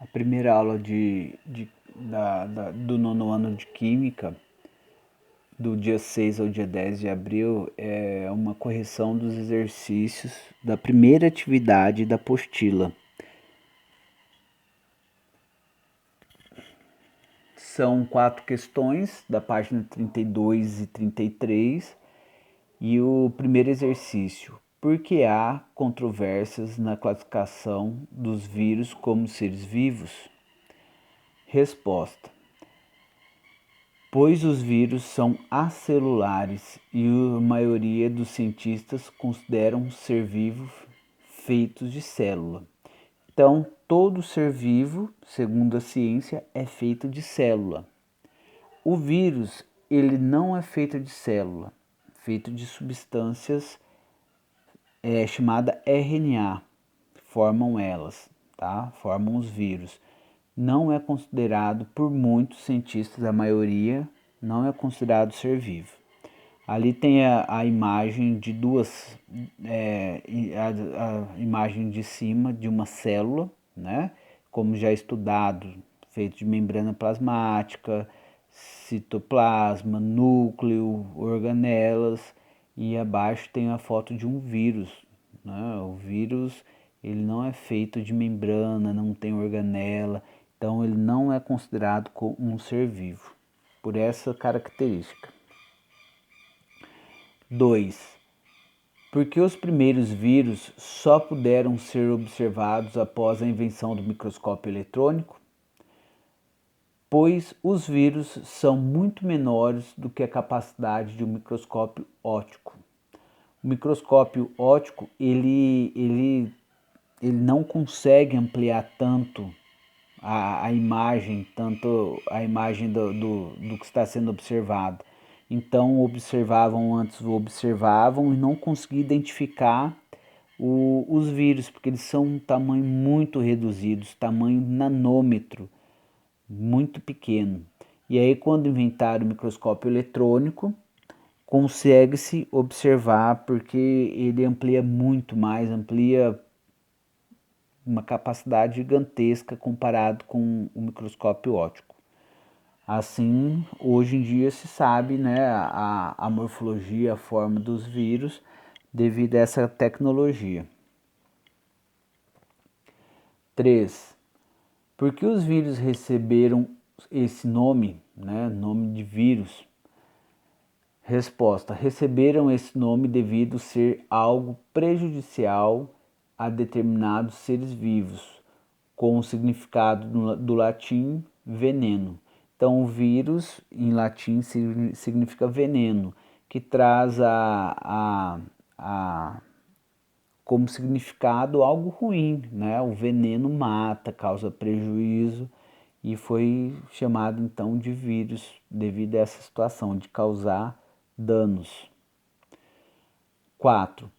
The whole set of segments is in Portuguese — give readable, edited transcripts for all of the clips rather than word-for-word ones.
A primeira aula do nono ano de Química, do dia 6 ao dia 10 de abril, é uma correção dos exercícios da primeira atividade da apostila. São 4 questões, da página 32 e 33, e o primeiro exercício. Por que há controvérsias na classificação dos vírus como seres vivos? Resposta: pois os vírus são acelulares e a maioria dos cientistas consideram ser vivo feitos de célula. Então, todo ser vivo, segundo a ciência, é feito de célula. O vírus, ele não é feito de célula, feito de substâncias chamada RNA, formam elas, tá? Formam os vírus. Não é considerado por muitos cientistas, a maioria não é considerado ser vivo. Ali tem a imagem de duas, a imagem de cima de uma célula, né? Como já estudado, feito de membrana plasmática, citoplasma, núcleo, organelas, e abaixo tem a foto de um vírus, né? O vírus, ele não é feito de membrana, não tem organela, então ele não é considerado como um ser vivo, por essa característica. 2. Porque os primeiros vírus só puderam ser observados após a invenção do microscópio eletrônico? Pois os vírus são muito menores do que a capacidade de um microscópio óptico. O microscópio óptico, ele não consegue ampliar tanto a imagem, tanto a imagem do que está sendo observado. Então observavam e não conseguiam identificar os vírus, porque eles são um tamanho muito reduzido, tamanho nanômetro, muito pequeno. E aí quando inventaram o microscópio eletrônico, consegue-se observar, porque ele amplia muito mais, amplia uma capacidade gigantesca comparado com o microscópio óptico. Assim, hoje em dia se sabe, né, a morfologia, a forma dos vírus devido a essa tecnologia. 3. Por que os vírus receberam esse nome, né, nome de vírus? Resposta: receberam esse nome devido ser algo prejudicial a determinados seres vivos, com o significado do latim veneno. Então, o vírus em latim significa veneno, que traz como significado algo ruim, né? O veneno mata, causa prejuízo, e foi chamado então de vírus devido a essa situação de causar danos. 4.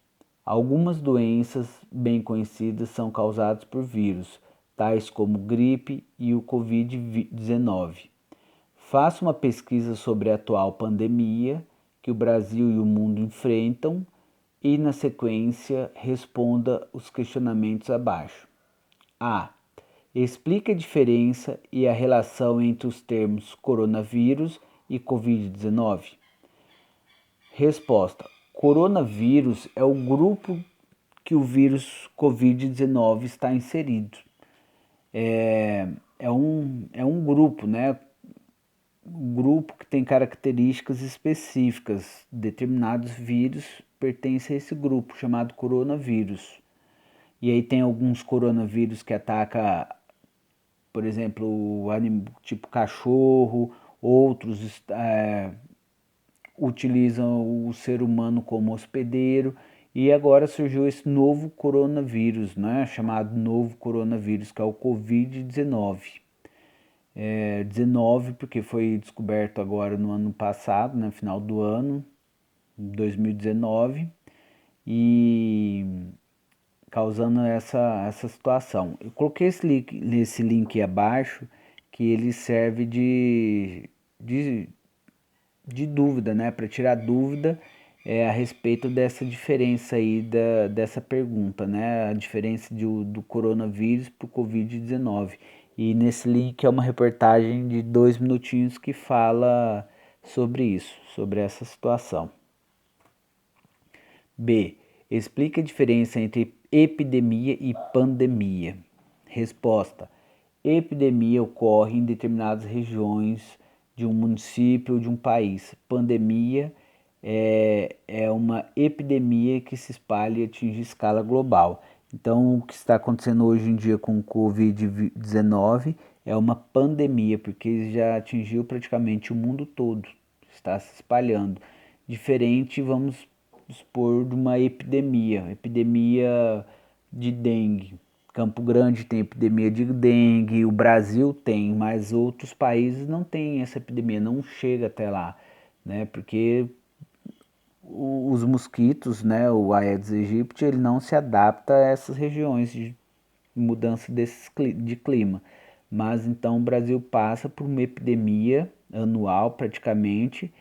Algumas doenças bem conhecidas são causadas por vírus, tais como gripe e o Covid-19. Faça uma pesquisa sobre a atual pandemia que o Brasil e o mundo enfrentam e, na sequência, responda os questionamentos abaixo. A. Explique a diferença e a relação entre os termos coronavírus e Covid-19. Resposta: coronavírus é o grupo que o vírus Covid-19 está inserido. É um grupo, né? Um grupo que tem características específicas. Determinados vírus pertencem a esse grupo, chamado coronavírus. E aí tem alguns coronavírus que atacam, por exemplo, tipo cachorro, outros utilizam o ser humano como hospedeiro, e agora surgiu esse novo coronavírus, né, chamado novo coronavírus, que é o Covid-19. 19 porque foi descoberto agora no ano passado, no final do ano, 2019, e causando essa situação. Eu coloquei esse link abaixo, que ele serve de dúvida, né? Para tirar dúvida a respeito dessa diferença aí dessa pergunta, né? A diferença do coronavírus para o Covid-19. E nesse link é uma reportagem de 2 minutinhos que fala sobre isso, sobre essa situação. B. Explique a diferença entre epidemia e pandemia. Resposta: epidemia ocorre em determinadas regiões de um município ou de um país. Pandemia é uma epidemia que se espalha e atinge escala global. Então, o que está acontecendo hoje em dia com o Covid-19 é uma pandemia, porque já atingiu praticamente o mundo todo, está se espalhando. Diferente, vamos supor, de uma epidemia de dengue. Campo Grande tem epidemia de dengue, o Brasil tem, mas outros países não têm essa epidemia, não chega até lá, né? Porque os mosquitos, né, o Aedes aegypti, ele não se adapta a essas regiões de mudança de clima. Mas então o Brasil passa por uma epidemia anual, praticamente,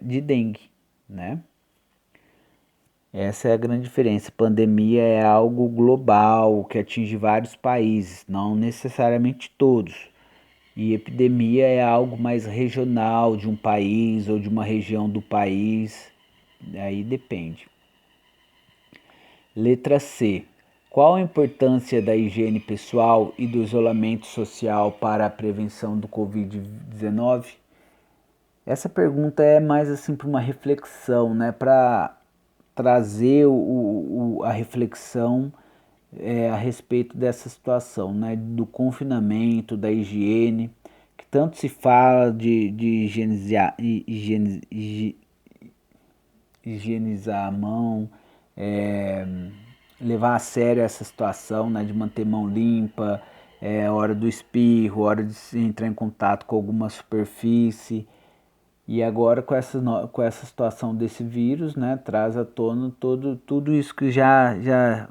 de dengue, né? Essa é a grande diferença. Pandemia é algo global que atinge vários países, não necessariamente todos. E epidemia é algo mais regional de um país ou de uma região do país. Aí depende. Letra C. Qual a importância da higiene pessoal e do isolamento social para a prevenção do Covid-19? Essa pergunta é mais assim para uma reflexão, né? Para trazer a reflexão a respeito dessa situação, né? Do confinamento, da higiene, que tanto se fala de higienizar a mão, é, levar a sério essa situação, né, de manter mão limpa, hora do espirro, hora de se entrar em contato com alguma superfície. E agora com essa situação desse vírus, né, traz à tona tudo isso que já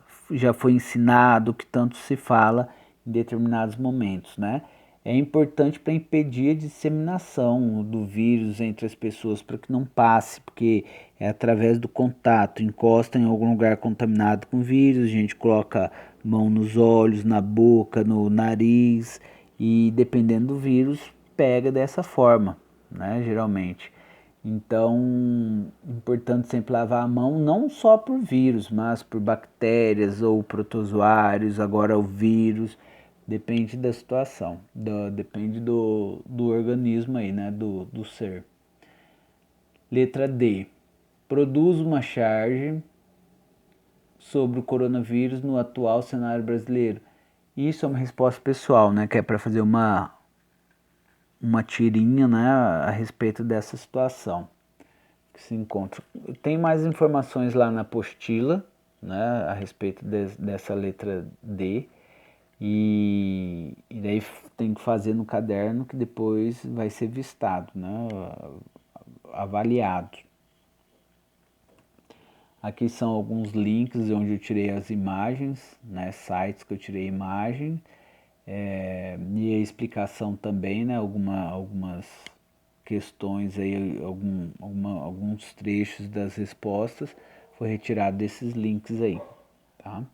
foi ensinado, que tanto se fala em determinados momentos, né? É importante para impedir a disseminação do vírus entre as pessoas, para que não passe, porque é através do contato, encosta em algum lugar contaminado com vírus, a gente coloca mão nos olhos, na boca, no nariz, e dependendo do vírus, pega dessa forma, né, geralmente. Então, importante sempre lavar a mão, não só por vírus, mas por bactérias ou protozoários, agora o vírus, depende da situação, depende do organismo aí, né, do ser. Letra D. Produz uma charge sobre o coronavírus no atual cenário brasileiro. Isso é uma resposta pessoal, né, que é para fazer uma tirinha, né, a respeito dessa situação que se encontra. Tem mais informações lá na apostila, né, a respeito dessa letra D, e daí tem que fazer no caderno que depois vai ser vistado, né, avaliado. Aqui são alguns links onde eu tirei as imagens, né, sites que eu tirei imagem, e a explicação também, né, algumas questões aí, alguns trechos das respostas foi retirado desses links aí, tá?